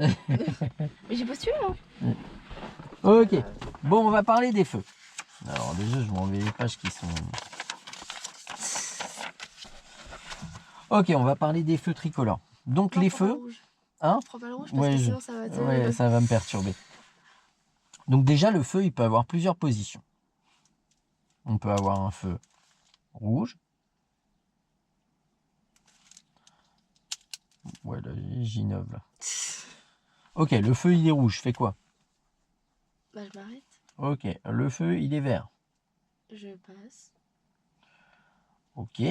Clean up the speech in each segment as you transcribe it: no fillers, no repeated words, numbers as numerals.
Mais j'ai postulé, hein. Ok. Bon, on va parler des feux. Alors déjà, je m'enlève les pages qui sont... Ok, on va parler des feux tricolores. Donc Non, les prends pas le feux... rouge. Hein? Prends pas le rouge parce Ouais, que sinon ça va te... ouais, ça va me perturber. Donc déjà, le feu, il peut avoir plusieurs positions. On peut avoir un feu rouge. Ouais, là, j'innove là. Ok, le feu, il est rouge. Fais quoi? Bah je m'arrête. Ok, le feu, il est vert. Je passe. Ok.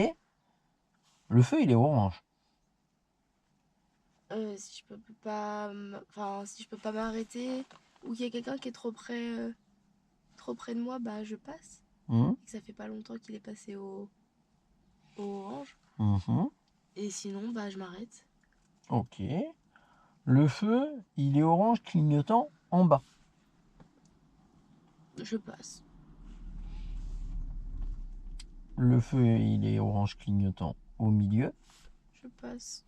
Le feu, il est orange. Si je peux pas... Enfin, si je peux pas m'arrêter ou qu'il y a quelqu'un qui est trop près de moi, bah je passe. Mhm. Et que ça fait pas longtemps qu'il est passé au orange. Mhm. Et sinon, bah je m'arrête. Ok. Le feu, il est orange clignotant en bas. Je passe. Le feu, il est orange clignotant au milieu. Je passe.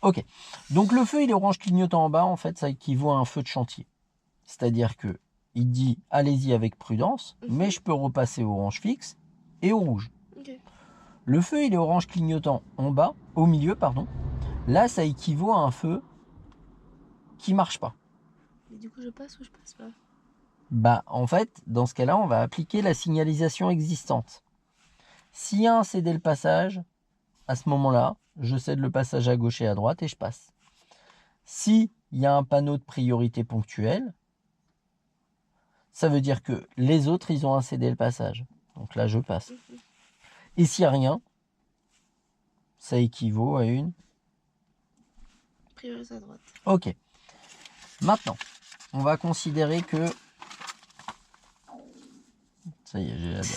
Ok. Donc le feu, il est orange clignotant en bas. En fait, ça équivaut à un feu de chantier. C'est-à-dire que il dit allez-y avec prudence, mais je peux repasser au orange fixe et au rouge. Ok. Le feu, il est orange clignotant en bas, au milieu, pardon. Là, ça équivaut à un feu qui marche pas. Mais du coup, je passe ou je passe pas? Bah, en fait, dans ce cas-là, on va appliquer la signalisation existante. S'il y a un céder le passage, à ce moment-là, je cède le passage à gauche et à droite et je passe. S'il y a un panneau de priorité ponctuelle, ça veut dire que les autres, ils ont un cédé le passage. Donc là, je passe. Et s'il n'y a rien, ça équivaut à une... Priorité à droite. Ok. Maintenant, on va considérer que... Ça y est, j'ai la dalle.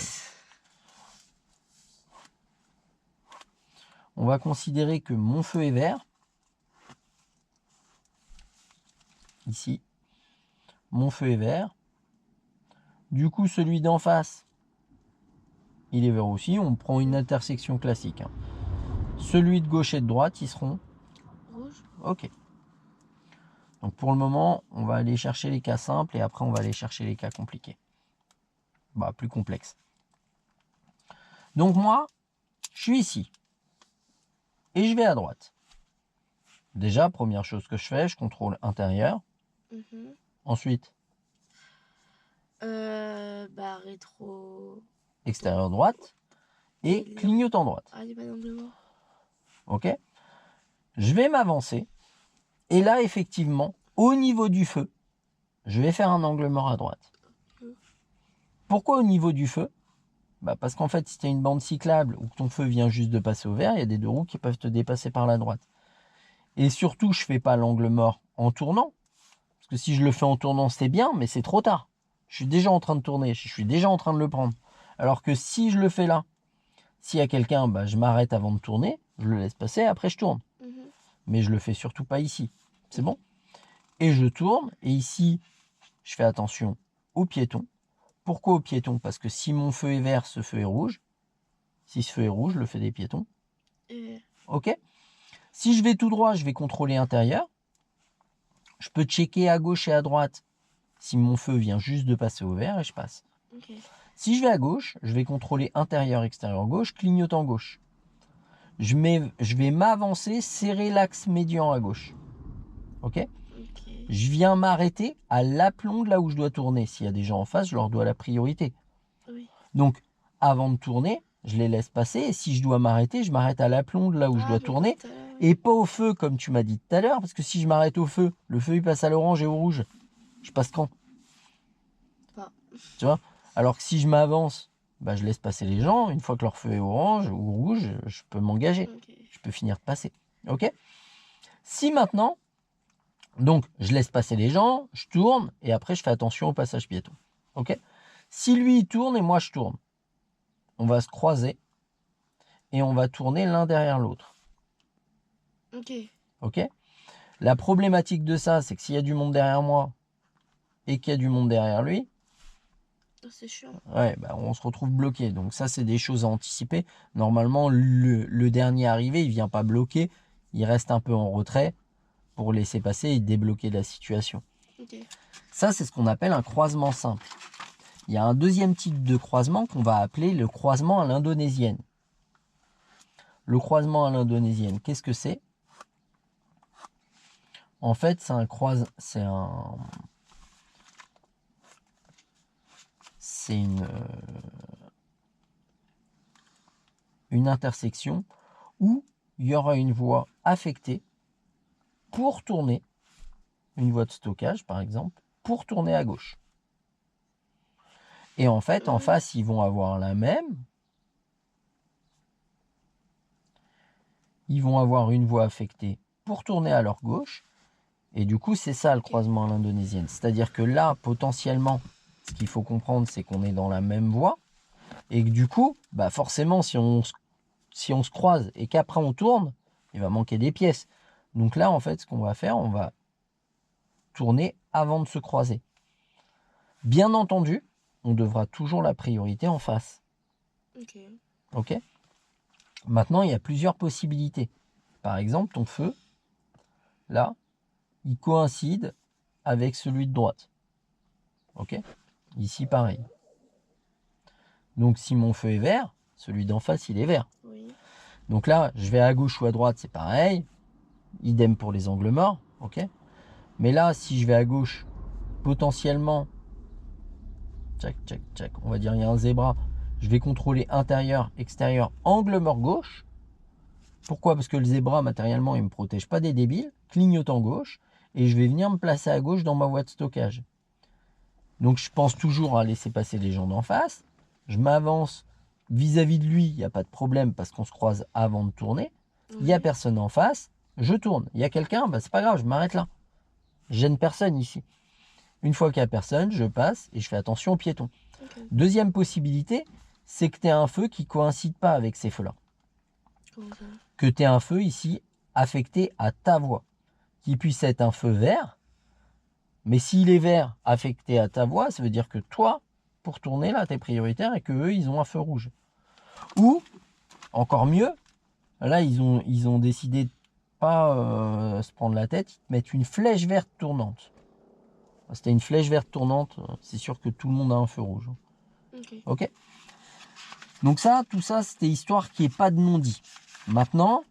On va considérer que mon feu est vert. Ici. Mon feu est vert. Du coup, celui d'en face, il est vert aussi. On prend une intersection classique. Hein. Celui de gauche et de droite, ils seront... Rouge. Ok. Donc pour le moment, on va aller chercher les cas simples et après on va aller chercher les cas compliqués. Bah, plus complexes. Donc moi, je suis ici. Et je vais à droite. Déjà, première chose que je fais, je contrôle intérieur. Ensuite, Bah rétro... extérieur droite. Et clignotant droite. Ah, il n'y a pas d'angle mort. Ok. Je vais m'avancer. Et là, effectivement, au niveau du feu, je vais faire un angle mort à droite. Pourquoi au niveau du feu? Bah parce qu'en fait, si tu as une bande cyclable ou que ton feu vient juste de passer au vert, il y a des deux roues qui peuvent te dépasser par la droite. Et surtout, je ne fais pas l'angle mort en tournant. Parce que si je le fais en tournant, c'est bien, mais c'est trop tard. Je suis déjà en train de tourner, je suis déjà en train de le prendre. Alors que si je le fais là, s'il y a quelqu'un, bah, je m'arrête avant de tourner, je le laisse passer, après je tourne. Mais je le fais surtout pas ici. C'est bon? Et je tourne, et ici, je fais attention aux piétons. Pourquoi aux piétons? Parce que si mon feu est vert, ce feu est rouge. Si ce feu est rouge, le feu des piétons. Ok? Si je vais tout droit, je vais contrôler intérieur. Je peux checker à gauche et à droite si mon feu vient juste de passer au vert et je passe. Si je vais à gauche, je vais contrôler intérieur, extérieur gauche, clignotant gauche. Je vais m'avancer, serrer l'axe médian à gauche. Ok? Je viens m'arrêter à l'aplomb de là où je dois tourner. S'il y a des gens en face, je leur dois la priorité. Donc, avant de tourner, je les laisse passer. Et si je dois m'arrêter, je m'arrête à l'aplomb de là où je dois tourner. Et pas au feu, comme tu m'as dit tout à l'heure. Parce que si je m'arrête au feu, le feu il passe à l'orange et au rouge. Je passe quand? Tu vois? Alors que si je m'avance, bah, je laisse passer les gens. Une fois que leur feu est orange ou rouge, je peux m'engager. Je peux finir de passer. Ok? Si maintenant, donc je laisse passer les gens, je tourne et après je fais attention au passage piéton. Ok? Si lui il tourne et moi je tourne, on va se croiser et on va tourner l'un derrière l'autre. Ok? La problématique de ça, c'est que s'il y a du monde derrière moi et qu'il y a du monde derrière lui, c'est chiant. Ouais, bah, on se retrouve bloqué. Donc ça, c'est des choses à anticiper. Normalement, le dernier arrivé, il vient pas bloquer. Il reste un peu en retrait pour laisser passer et débloquer la situation. Ok. Ça, c'est ce qu'on appelle un croisement simple. Il y a un deuxième type de croisement qu'on va appeler le croisement à l'indonésienne. Le croisement à l'indonésienne, qu'est-ce que c'est? En fait, c'est une intersection où il y aura une voie affectée pour tourner, une voie de stockage par exemple, pour tourner à gauche. Et en fait, en face, ils vont avoir la même. Ils vont avoir une voie affectée pour tourner à leur gauche. Et du coup, c'est ça le croisement à l'indonésienne. C'est-à-dire que là, potentiellement, ce qu'il faut comprendre, c'est qu'on est dans la même voie. Et que du coup, bah forcément, si on se croise et qu'après on tourne, il va manquer des pièces. Donc là, en fait, ce qu'on va faire, on va tourner avant de se croiser. Bien entendu, on devra toujours la priorité en face. Ok. Ok ? Maintenant, il y a plusieurs possibilités. Par exemple, ton feu, là, il coïncide avec celui de droite. Ok ? Ici, pareil. Donc, si mon feu est vert, celui d'en face, il est vert. Oui. Donc là, je vais à gauche ou à droite, c'est pareil. Idem pour les angles morts. Ok ? Mais là, si je vais à gauche, potentiellement, tchac, tchac, tchac, on va dire il y a un zébra, je vais contrôler intérieur, extérieur, angle mort gauche. Pourquoi? Parce que le zébra, matériellement, il ne me protège pas des débiles, clignotant gauche, et je vais venir me placer à gauche dans ma voie de stockage. Donc je pense toujours à laisser passer les gens d'en face. Je m'avance vis-à-vis de lui, il n'y a pas de problème parce qu'on se croise avant de tourner. Il n'y a personne en face, je tourne. Il y a quelqu'un, bah, c'est pas grave, je m'arrête là. Je gêne personne ici. Une fois qu'il n'y a personne, je passe et je fais attention aux piétons. Ok. Deuxième possibilité, c'est que tu aies un feu qui ne coïncide pas avec ces feux-là. Comment ça? Que tu aies un feu ici affecté à ta voie. Qui puisse être un feu vert. Mais s'il est vert affecté à ta voie, ça veut dire que toi, pour tourner là, tu es prioritaire et qu'eux, ils ont un feu rouge. Ou, encore mieux, là, ils ont décidé de pas se prendre la tête, ils te mettent une flèche verte tournante. Si tu as une flèche verte tournante, c'est sûr que tout le monde a un feu rouge. Ok. Ok. Donc ça, tout ça, c'était histoire qu'il n'y ait pas de non-dit. Maintenant,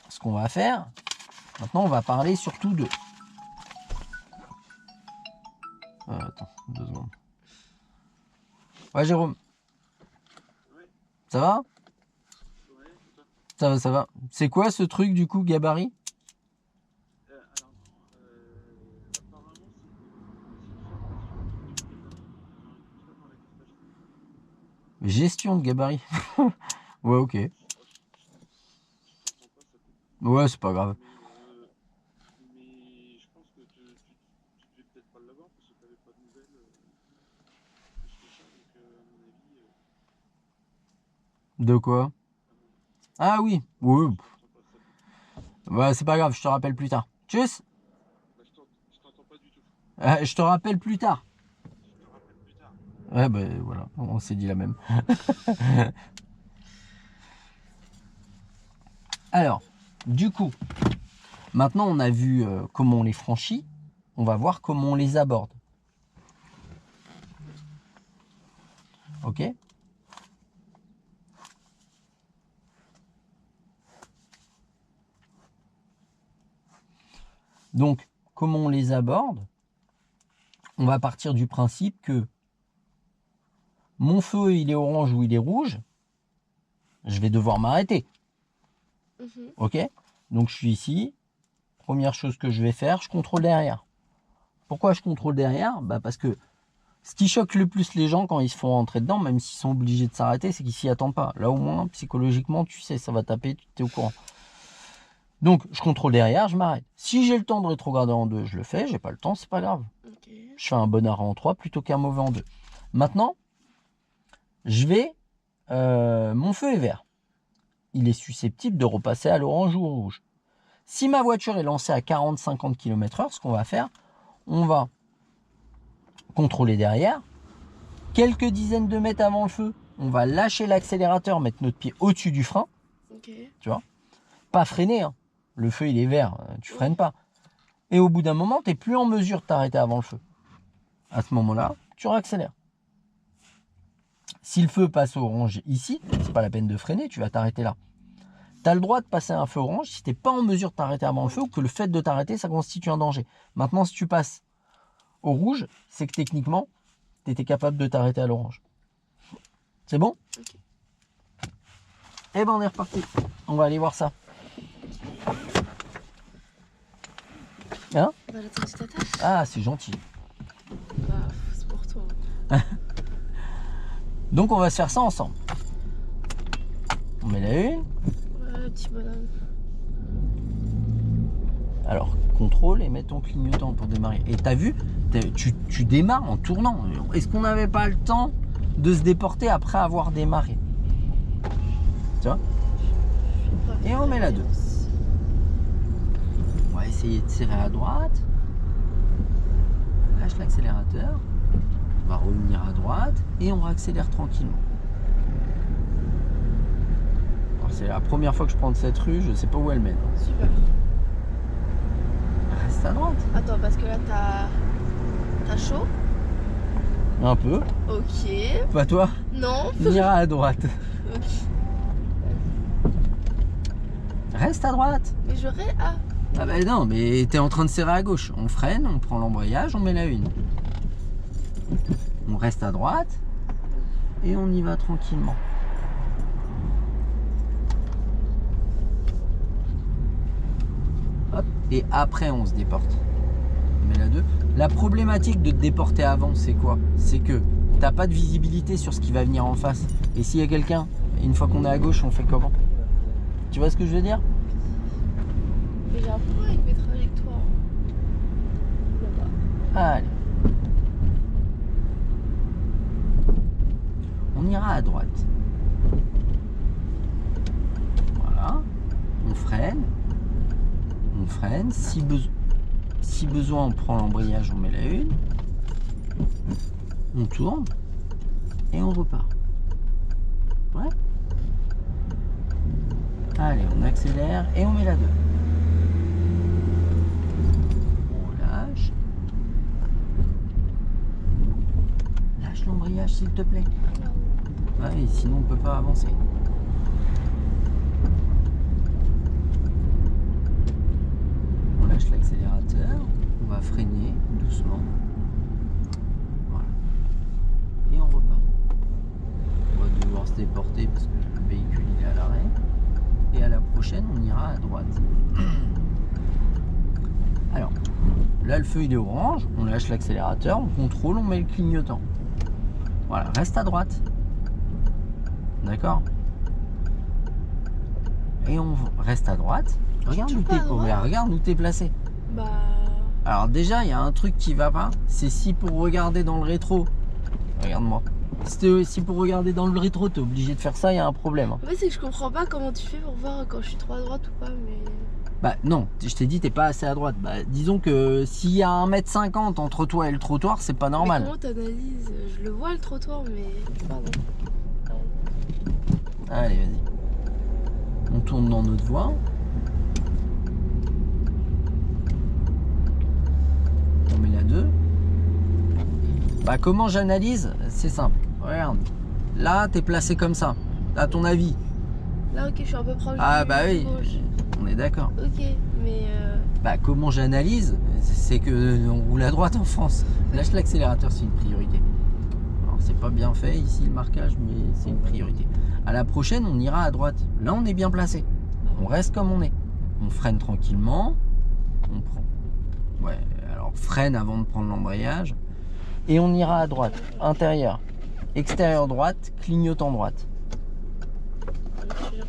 ce qu'on va faire, on va parler surtout de... attends, 2 secondes. Ouais, Jérôme. Ça va? Ça va. C'est quoi ce truc du coup, gabarit? Gestion de gabarit. Ouais, ok. Ouais, c'est pas grave. Mais je pense que tu devais peut-être pas l'avoir parce que tu n'avais pas de nouvelles plus que ça. Donc, à mon avis, De quoi? Ah oui. Ouais. je t'entends pas ça. Ouais, c'est pas grave, je te rappelle plus tard. Tchuss. Bah, je t'entends pas du tout. Je te rappelle plus tard. Je te rappelle plus tard. Ouais, ben voilà, on s'est dit la même. Alors, du coup, maintenant on a vu comment on les franchit, on va voir comment on les aborde. Ok? Donc, comment on les aborde? On va partir du principe que mon feu, il est orange ou il est rouge, je vais devoir m'arrêter. Ok? Donc, je suis ici. Première chose que je vais faire, je contrôle derrière. Pourquoi je contrôle derrière? Bah parce que ce qui choque le plus les gens quand ils se font rentrer dedans, même s'ils sont obligés de s'arrêter, c'est qu'ils s'y attendent pas. Là, au moins, psychologiquement, tu sais, ça va taper, tu es au courant. Donc, je contrôle derrière, je m'arrête. Si j'ai le temps de rétrograder en 2, je le fais. J'ai pas le temps, c'est pas grave. Okay. Je fais un bon arrêt en 3 plutôt qu'un mauvais en 2. Maintenant, je vais... mon feu est vert. Il est susceptible de repasser à l'orange ou au rouge. Si ma voiture est lancée à 40-50 km/h, ce qu'on va faire, on va contrôler derrière. Quelques dizaines de mètres avant le feu, on va lâcher l'accélérateur, mettre notre pied au-dessus du frein. Okay. Tu vois, pas freiner, hein. Le feu, il est vert, tu freines pas. Et au bout d'un moment, tu n'es plus en mesure de t'arrêter avant le feu. À ce moment-là, tu réaccélères. Si le feu passe au orange ici, c'est pas la peine de freiner, tu vas t'arrêter là. Tu as le droit de passer un feu orange si tu n'es pas en mesure de t'arrêter avant le feu ou que le fait de t'arrêter, ça constitue un danger. Maintenant, si tu passes au rouge, c'est que techniquement, tu étais capable de t'arrêter à l'orange. C'est bon? Ok. Eh ben, on est reparti. On va aller voir ça. Hein? Bah, la trace t'attache. Ah, c'est gentil. Bah, c'est pour toi. Donc, on va se faire ça ensemble. On met la une. Ouais, petit bonhomme. Alors, contrôle et mets ton clignotant pour démarrer. Et t'as vu, tu démarres en tournant. Est-ce qu'on n'avait pas le temps de se déporter après avoir démarré? Tu vois? Et on met la 2. On va essayer de tirer à droite. Lâche l'accélérateur. On va revenir à droite et on accélère tranquillement. Alors, c'est la première fois que je prends de cette rue, je sais pas où elle mène. Super. Reste à droite. Attends, parce que là, t'as chaud. Un peu. Ok. Pas toi. Non. On ira à droite. Ok. Reste à droite. Mais j'aurais... Ah. Ah bah non, mais t'es en train de serrer à gauche. On freine, on prend l'embrayage, on met la une. On reste à droite et on y va tranquillement. Hop, et après on se déporte. On met la 2. La problématique de te déporter avant, c'est quoi? C'est que t'as pas de visibilité sur ce qui va venir en face. Et s'il y a quelqu'un, une fois qu'on est à gauche, on fait comment? Tu vois ce que je veux dire? Mais j'ai un problème avec mes trajectoires. Là-bas. Allez. On ira à droite. Voilà. On freine. On freine. Si besoin, on prend l'embrayage, on met la une. On tourne. Et on repart. Ouais. Allez, on accélère et on met la 2. On lâche. Lâche l'embrayage s'il te plaît. Ouais, sinon on peut pas avancer. On lâche l'accélérateur, on va freiner doucement. Voilà. Et on repart. On va devoir se déporter parce que le véhicule il est à l'arrêt. Et à la prochaine, on ira à droite. Alors, là le feu il est orange, on lâche l'accélérateur, on contrôle, on met le clignotant. Voilà, reste à droite. D'accord? Et on reste à droite. Regarde où t'es, regarde où t'es placé. Bah... Alors déjà, il y a un truc qui va pas. C'est si pour regarder dans le rétro. Regarde-moi. Si pour regarder dans le rétro, t'es obligé de faire ça, il y a un problème. En fait, c'est que je comprends pas comment tu fais pour voir quand je suis trop à droite ou pas, mais... Bah non, je t'ai dit t'es pas assez à droite. Bah disons que s'il y a 1,50 m entre toi et le trottoir, c'est pas normal. Mais comment t'analyses? Je le vois le trottoir, mais... Pardon. Allez, vas-y. On tourne dans notre voie. On met la 2. Bah comment j'analyse? C'est simple. Regarde. Là, t'es placé comme ça. À ton avis. Là, ok, je suis un peu proche Ah du bah oui. gauche. On est d'accord. Ok, mais... Bah comment j'analyse? C'est que on roule à droite en France. Lâche l'accélérateur, c'est une priorité. Alors c'est pas bien fait ici le marquage, mais c'est une priorité. À la prochaine, on ira à droite. Là, on est bien placé. On reste comme on est. On freine tranquillement. On prend. Ouais, alors freine avant de prendre l'embrayage. Et on ira à droite. Intérieur. Extérieur droite, clignotant droite. Ok.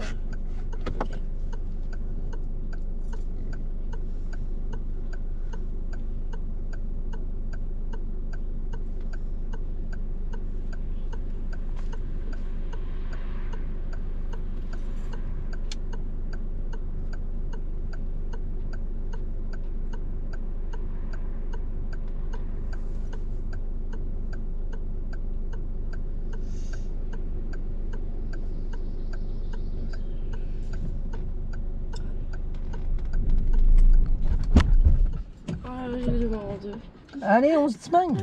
en deux. Allez, on se distingue. Ah,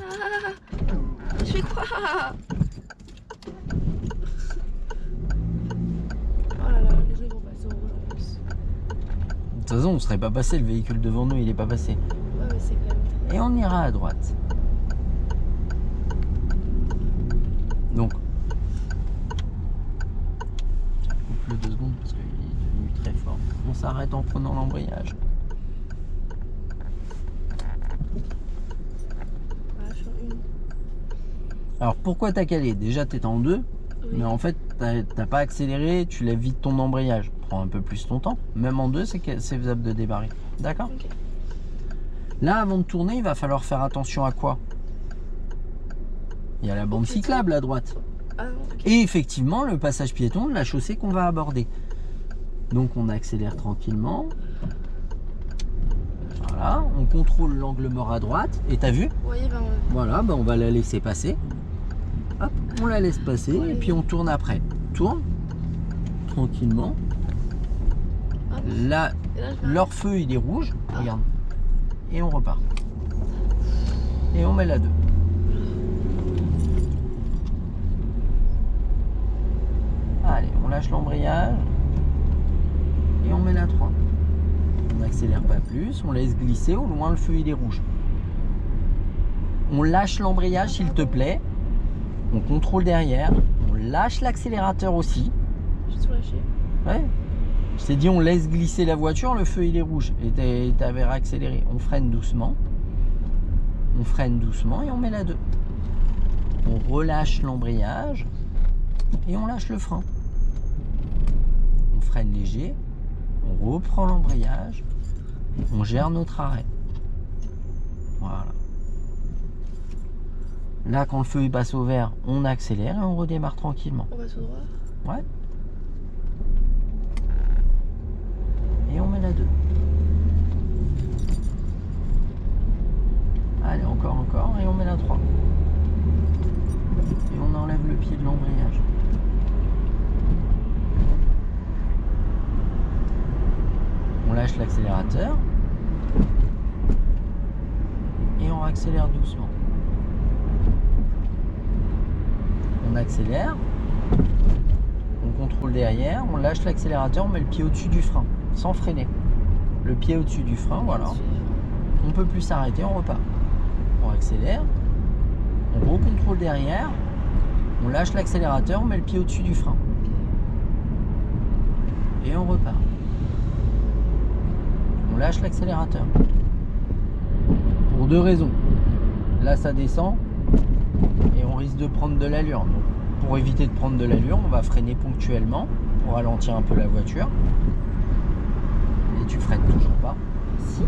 je fais quoi? Oh là là, les gens vont passer au rouge en plus. De toute façon, on serait pas passé, le véhicule devant nous, il est pas passé. Ouais, mais c'est quand même très... Et on ira à droite. Donc, coupe-le 2 secondes parce qu'il est devenu très fort. On s'arrête en prenant l'embrayage. Voilà, je suis en une. Alors pourquoi t'as calé? Déjà t'étais en 2, Oui. mais en fait t'as pas accéléré, tu lèves vite ton embrayage. Prends un peu plus ton temps. Même en 2, c'est faisable de débarrer. D'accord? Ok. Là, avant de tourner, il va falloir faire attention à quoi? Il y a la bande cyclable à droite. Ah non, ok. Et effectivement, le passage piéton de la chaussée qu'on va aborder. Donc on accélère tranquillement. Voilà, on contrôle l'angle mort à droite. Et t'as vu? Oui, ben, Voilà, ben on va la laisser passer. Hop, on la laisse passer et puis on tourne après. Tourne tranquillement. hop. Là, Et là, je vais... leur feu il est rouge. Regarde. Et on repart. Et on met la 2. Allez, on lâche l'embrayage. Et on met la 3. On n'accélère pas plus. On laisse glisser. Au loin, le feu il est rouge. On lâche l'embrayage s'il te plaît. On contrôle derrière. On lâche l'accélérateur aussi. J'ai tout lâché. Ouais. Je t'ai dit on laisse glisser la voiture, le feu il est rouge. Et t'avais réaccéléré. On freine doucement. On freine doucement et on met la 2. On relâche l'embrayage. Et on lâche le frein. On freine léger. On reprend l'embrayage. On gère notre arrêt. Voilà. Là, quand le feu il passe au vert, on accélère et on redémarre tranquillement. On va tout droit. Ouais. Et on met la 2. Allez, encore. Et on met la 3. Et on enlève le pied de l'embrayage. On lâche l'accélérateur. Et on accélère doucement. On accélère. On contrôle derrière. On lâche l'accélérateur. On met le pied au-dessus du frein. Sans freiner. Le pied au-dessus du frein, voilà. On peut plus s'arrêter, on repart. On accélère. On recontrôle derrière. On lâche l'accélérateur. On met le pied au-dessus du frein. Et on repart. On lâche l'accélérateur. Pour 2 raisons. Là, ça descend et on risque de prendre de l'allure. Donc, pour éviter de prendre de l'allure, on va freiner ponctuellement pour ralentir un peu la voiture. Et tu freines toujours pas. Si.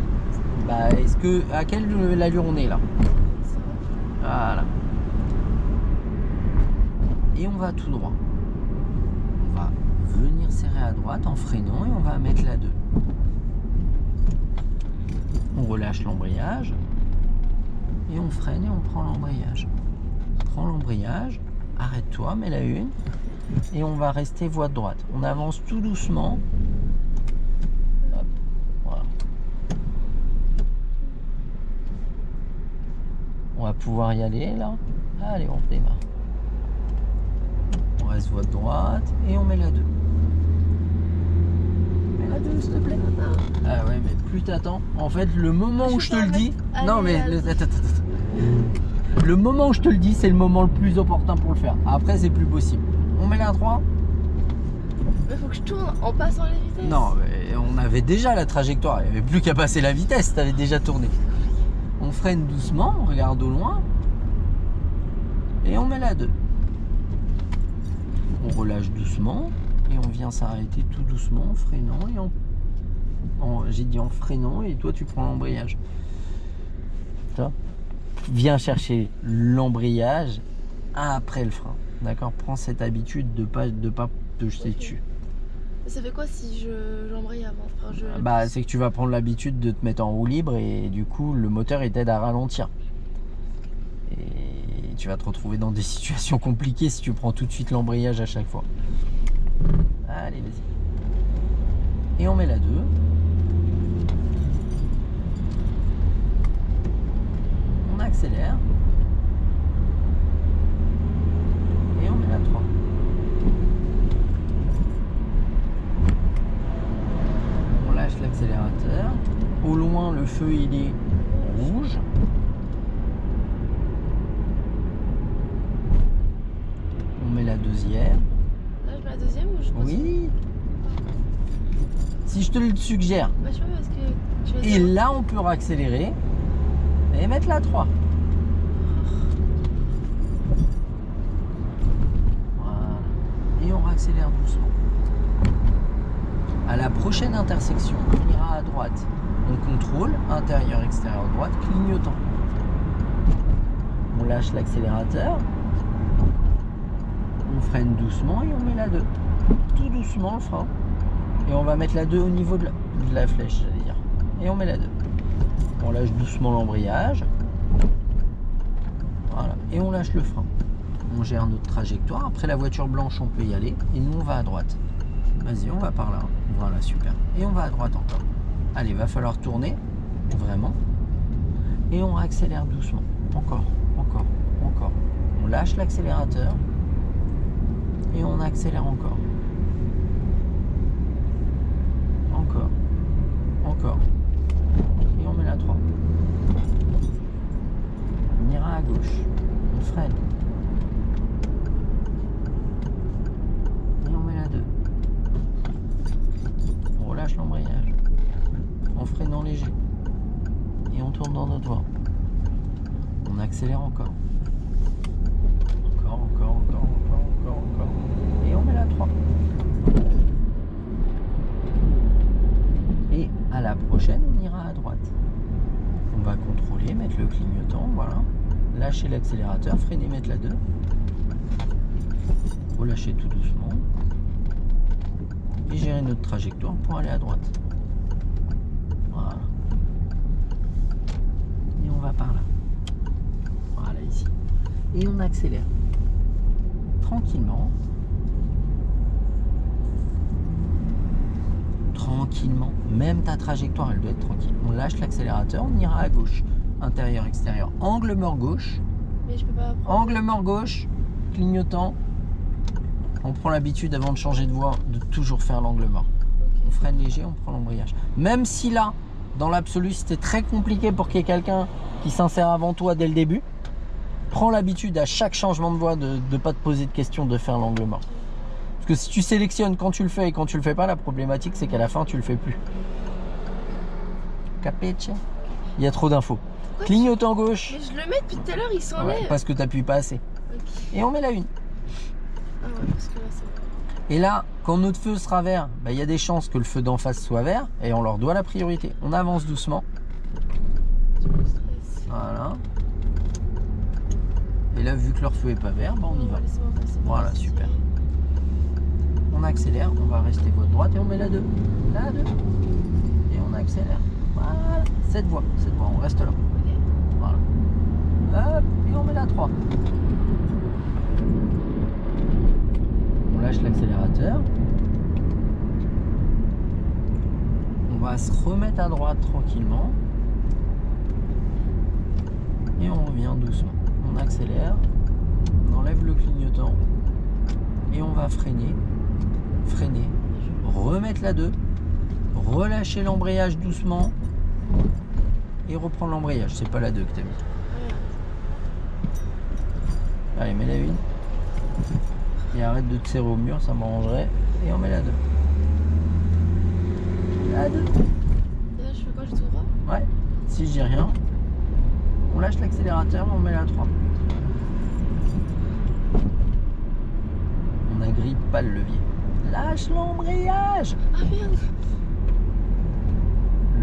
Bah, à quelle allure on est là? Ça va. Voilà. Et on va tout droit. On va venir serrer à droite en freinant et on va mettre la 2. On relâche l'embrayage et on freine et on prend l'embrayage. Prends l'embrayage, arrête-toi, mets la 1 et on va rester voie de droite. On avance tout doucement. Hop, voilà. On va pouvoir y aller là. Allez, on redémarre. On reste voie de droite et on met la 2. Mets la 2 s'il te plaît. Ah ouais, mais plus t'attends. En fait, le moment où je te le dis. Non, mais. Attends. Le moment où je te le dis, c'est le moment le plus opportun pour le faire. Après, c'est plus possible. On met la 3. Mais faut que je tourne en passant les vitesses. Non, mais on avait déjà la trajectoire. Il n'y avait plus qu'à passer la vitesse. T'avais déjà tourné. On freine doucement, on regarde au loin. Et on met la 2. On relâche doucement. Et on vient s'arrêter tout doucement en freinant. Et j'ai dit en freinant. Et toi, tu prends l'embrayage. Viens chercher l'embrayage après le frein. D'accord? Prends cette habitude de pas te jeter dessus. Mais ça fait quoi si j'embraye avant? Enfin, Bah, c'est que tu vas prendre l'habitude de te mettre en roue libre et du coup, le moteur il t'aide à ralentir. Et tu vas te retrouver dans des situations compliquées si tu prends tout de suite l'embrayage à chaque fois. Allez, vas-y. Et on met la 2. accélère. Et on met la 3. On lâche l'accélérateur. Au loin, le feu, il est rouge. On met la deuxième. Là, je mets la deuxième ou je continue? Oui. Si je te le suggère. Bah, je sais pas parce que tu vas Et dire- là, on peut accélérer et mettre la 3. Voilà. Et on accélère doucement. À la prochaine intersection, on ira à droite. On contrôle, intérieur, extérieur, droite, clignotant. On lâche l'accélérateur. On freine doucement et on met la 2. Tout doucement le frein. Et on va mettre la 2 au niveau de la flèche, j'allais dire. Et on met la 2. On lâche doucement l'embrayage. Voilà. Et on lâche le frein. On gère notre trajectoire. Après la voiture blanche, on peut y aller. Et nous, on va à droite. Vas-y, on va par là. Voilà, super. Et on va à droite encore. Allez, va falloir tourner. Vraiment. Et on accélère doucement. Encore, encore, encore. On lâche l'accélérateur. Et on accélère encore. Encore. Encore. Et on met la 3. On ira à gauche. On freine. Et on met la 2. On relâche l'embrayage. En freinant léger. Et on tourne dans notre voie. On accélère encore. Encore, encore, encore, encore, encore, encore. Et on met la 3. Et à la prochaine, on ira à droite. On va contrôler, mettre le clignotant, voilà. Lâcher l'accélérateur, freiner, mettre la 2. Relâcher tout doucement. Et gérer notre trajectoire pour aller à droite. Voilà. Et on va par là. Voilà, ici. Et on accélère. Tranquillement. Tranquillement. Même ta trajectoire, elle doit être tranquille. On lâche l'accélérateur, on ira à gauche. Intérieur, extérieur. Angle mort gauche. Mais je peux pas prendre. Angle mort gauche. Clignotant. On prend l'habitude avant de changer de voie de toujours faire l'angle mort. On freine léger, on prend l'embrayage. Même si là, dans l'absolu, c'était très compliqué pour qu'il y ait quelqu'un qui s'insère avant toi dès le début, prends l'habitude à chaque changement de voie de ne pas te poser de questions, de faire l'angle mort. Parce que si tu sélectionnes quand tu le fais et quand tu le fais pas, la problématique c'est qu'à la fin tu le fais plus. Capiche? Il y a trop d'infos. Pourquoi Clignotant gauche. Mais je le mets depuis tout à l'heure, il s'enlève. Ouais, parce que tu n'appuies pas assez. Ok. Et on met la 1. Ah ouais, parce que là, c'est. Et là, quand notre feu sera vert, bah, y a des chances que le feu d'en face soit vert et on leur doit la priorité. On avance doucement. J'ai le stress. Voilà. Et là, vu que leur feu est pas vert, bah, on y va. Laissez-moi passer. Voilà, super. On accélère, on va rester voie droite et on met la 2. La 2. Et on accélère. Voilà. Cette voie, on reste là. Ok. Voilà. Hop, et on met la 3. On lâche l'accélérateur. On va se remettre à droite tranquillement. Et on revient doucement. On accélère. On enlève le clignotant. Et on va freiner. Freiner. Remettre la 2. Relâcher l'embrayage doucement. Et reprendre l'embrayage. C'est pas la 2 que t'as mis. Allez, mets la 1. Et arrête de te serrer au mur, ça m'arrangerait. Et on met la 2. La 2. Et là, je fais quoi? Je tout droit? Ouais. Si je dis rien, on lâche l'accélérateur, on met la 3. On n'agrippe pas le levier. Lâche l'embrayage. Ah merde!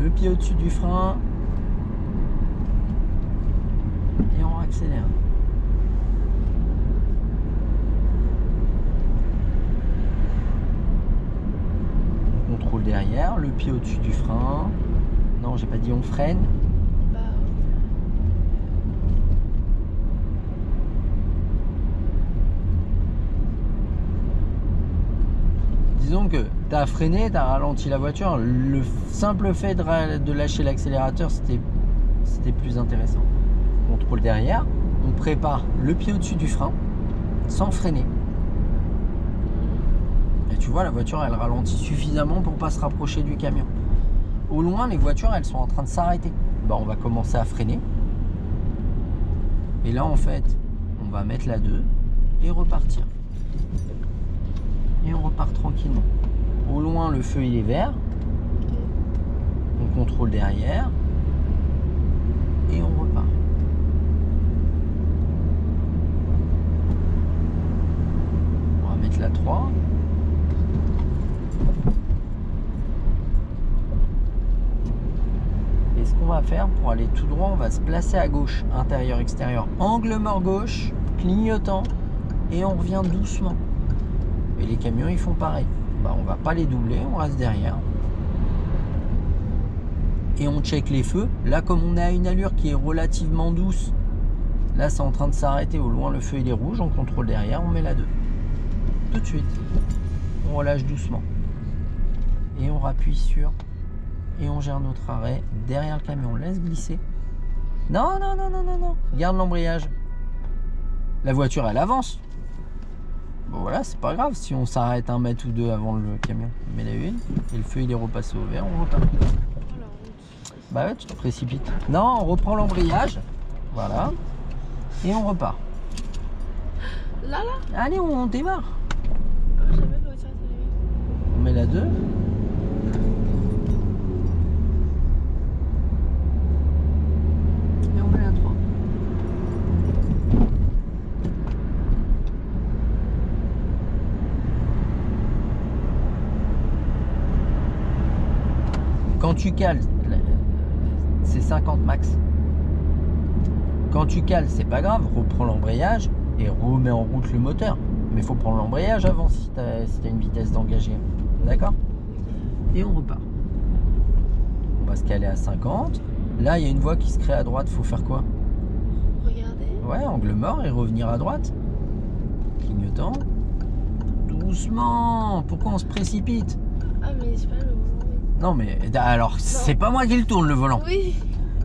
Le pied au-dessus du frein. Et on accélère. On contrôle derrière, le pied au-dessus du frein. Non, j'ai pas dit on freine. Bah. Disons que tu as freiné, tu as ralenti la voiture. Le simple fait de lâcher l'accélérateur, c'était plus intéressant. contrôle derrière, on prépare le pied au-dessus du frein sans freiner. Et tu vois, la voiture, elle ralentit suffisamment pour pas se rapprocher du camion. Au loin, les voitures, elles sont en train de s'arrêter. Bah, on va commencer à freiner. Et là, en fait, on va mettre la 2 et repartir. Et on repart tranquillement. Au loin, le feu, il est vert. On contrôle derrière. Et on repart. On va mettre la 3. Et ce qu'on va faire pour aller tout droit, on va se placer à gauche, intérieur, extérieur, angle mort gauche, clignotant, et on revient doucement. Et les camions, ils font pareil. Bah, on va pas les doubler, on reste derrière. Et on check les feux. Là, comme on est à une allure qui est relativement douce, là, c'est en train de s'arrêter. Au loin, le feu, il est rouge, on contrôle derrière, on met la 2. Tout de suite. On relâche doucement. Et on rappuie sur... Et on gère notre arrêt derrière le camion. On laisse glisser. Non, non, non, non, non, non. Garde l'embrayage. La voiture, elle avance. Bon, voilà, c'est pas grave si on s'arrête 1 mètre ou 2 avant le camion. On met la 1. Et le feu, il est repassé au vert. On repart. Bah ouais, tu te précipites. Non, on reprend l'embrayage. Voilà. Et on repart. Là Allez, on démarre. Ah, j'aime bien que la voiture est allumée. On met la 2. Et on met la 3. Quand tu cales, c'est 50 max. Quand tu cales, c'est pas grave, reprends l'embrayage et remets en route le moteur. Mais il faut prendre l'embrayage avant si tu as une vitesse d'engagé. D'accord? Et on repart. On va se caler à 50. Là, il y a une voie qui se crée à droite. Faut faire quoi? Regardez. Ouais, angle mort et revenir à droite. Clignotant. Doucement. Pourquoi on se précipite? Ah, mais c'est pas le volant. Non, mais alors, c'est pas moi qui le tourne le volant. Oui.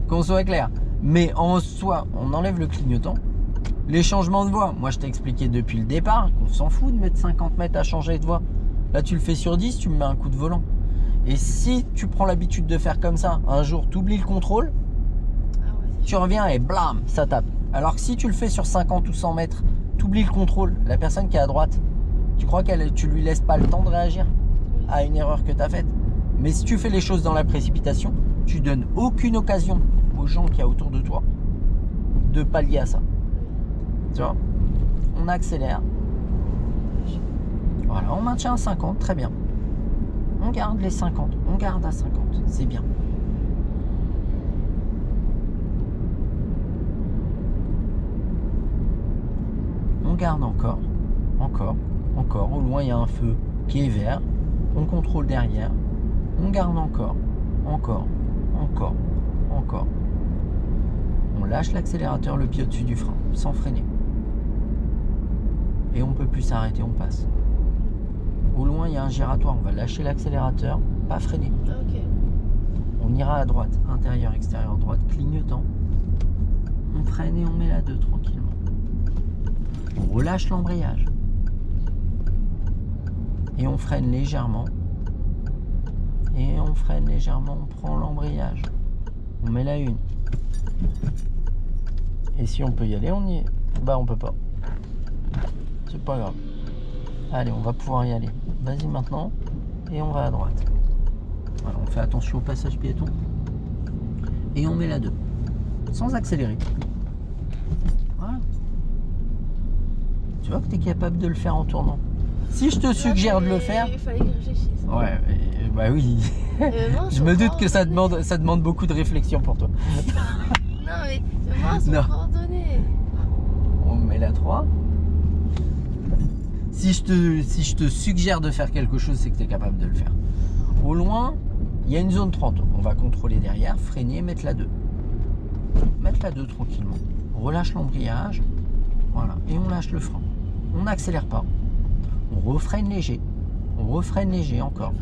Qu'on soit clair. Mais en soi, on enlève le clignotant. Les changements de voie, moi je t'ai expliqué depuis le départ qu'on s'en fout de mettre 50 mètres à changer de voie. Là tu le fais sur 10, tu me mets un coup de volant. Et si tu prends l'habitude de faire comme ça, un jour tu oublies le contrôle, Ah ouais, c'est tu reviens et blam, ça tape. Alors que si tu le fais sur 50 ou 100 mètres, tu oublies le contrôle, la personne qui est à droite, tu crois que tu lui laisses pas le temps de réagir à une erreur que tu as faite. Mais si tu fais les choses dans la précipitation, tu donnes aucune occasion aux gens qui y a autour de toi de pallier à ça. Tu vois, on accélère. Voilà, on maintient à 50, très bien. On garde les 50, on garde à 50, c'est bien. On garde encore, encore, encore. Au loin, il y a un feu qui est vert. On contrôle derrière. On garde encore, encore, encore, encore. On lâche l'accélérateur, le pied au-dessus du frein, sans freiner. Et on ne peut plus s'arrêter, on passe. Au loin, il y a un giratoire, on va lâcher l'accélérateur, pas freiner. Ok. On ira à droite, intérieur, extérieur, droite, clignotant. On freine et on met la 2 tranquillement. On relâche l'embrayage. Et on freine légèrement. Et on freine légèrement, on prend l'embrayage. On met la 1. Et si on peut y aller, on y est. Bah on peut pas. C'est pas grave. Allez, on va pouvoir y aller. Vas-y maintenant. Et on va à droite. Voilà, on fait attention au passage piéton. Et on met la 2. Sans accélérer. Voilà. Tu vois que tu es capable de le faire en tournant. Si je te suggère de le faire... Il fallait que je réfléchisse. Ouais, bah oui. Non, Je me doute comprends. que ça demande beaucoup de réflexion pour toi. Non, mais moi, c'est Non. coordonné. On met la 3. Si je te suggère de faire quelque chose, c'est que tu es capable de le faire. Au loin, il y a une zone 30. On va contrôler derrière, freiner, mettre la 2. Mettre la 2 tranquillement. On relâche l'embrayage. Voilà. Et on lâche le frein. On n'accélère pas. On refreine léger. On refreine léger encore.